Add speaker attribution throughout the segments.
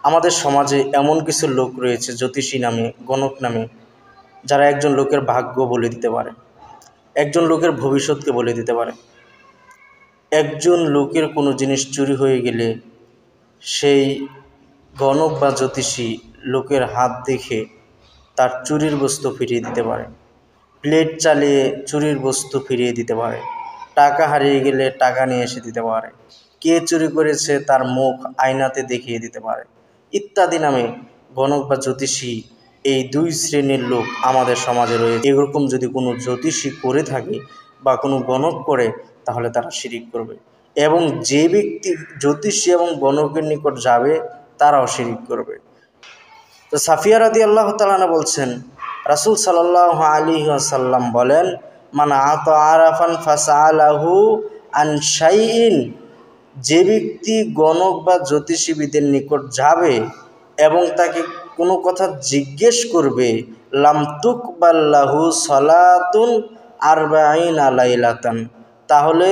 Speaker 1: আমাদের সমাজে এমন কিছু লোক রয়েছে জ্যোতিষী নামে, গণক নামে, যারা একজন লোকের ভাগ্য বলে দিতে পারে, একজন লোকের ভবিষ্যৎকে বলে দিতে পারে। একজন লোকের কোনো জিনিস চুরি হয়ে গেলে সেই গণক বা জ্যোতিষী লোকের হাত দেখে তার চুরির বস্তু ফিরিয়ে দিতে পারে, প্লেট চালিয়ে চুরির বস্তু ফিরিয়ে দিতে পারে, টাকা হারিয়ে গেলে টাকা নিয়ে এসে দিতে পারে, কে চুরি করেছে তার মুখ আয়নাতে দেখিয়ে দিতে পারে ইত্যাদি নামে গণক বা জ্যোতিষী এই দুই শ্রেণীর লোক আমাদের সমাজে রয়েছে। এরকম যদি কোনো জ্যোতিষী করে থাকে বা কোনো গণক করে, তাহলে তারা শিরিক করবে, এবং যে ব্যক্তি জ্যোতিষী এবং গণকের নিকট যাবে তারাও শিরিক করবে। তো সাফিয়া রাদিয়াল্লাহু তাআলা বলছেন, রাসূল সাল্লাল্লাহু আলাইহি ওয়াসাল্লাম বলেন, মান আতা আরাফান ফাসআলাহু আন শাইইন, যে ব্যক্তি গণক বা জ্যোতিষীবিদের নিকট যাবে এবং তাকে কোনো কথা জিজ্ঞেস করবে, লাম তুকবাল লাহু সালাতুন আরবাঈনা লাইলাতান, তাহলে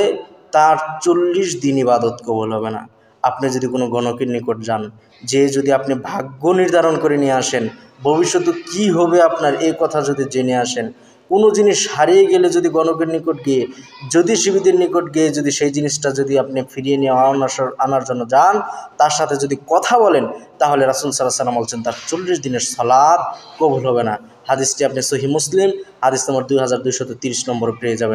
Speaker 1: তার 40 দিন ইবাদত কবুল হবে না। আপনি যদি কোনো গণকের নিকট যান, যে যদি আপনি ভাগ্য নির্ধারণ করে নিয়ে আসেন, ভবিষ্যতে কি হবে আপনার এই কথা যদি জেনে আসেন, কোনো জিনিস হারিয়ে গেলে যদি গণকের নিকট গিয়ে, জ্যোতিষীবিদের নিকট গিয়ে যদি সেই জিনিসটা যদি আপনি ফিরিয়ে নিয়ে আনার জন্য যান, তার সাথে যদি কথা বলেন, তাহলে রাসূল সাল্লাল্লাহু আলাইহি ওয়াসাল্লাম বলছেন তার 40 দিনের সালাত কবুল হবে না। হাদিসটি আপনি সহিহ মুসলিম হাদিস নম্বর 2230 নম্বরে পেয়ে যাবেন।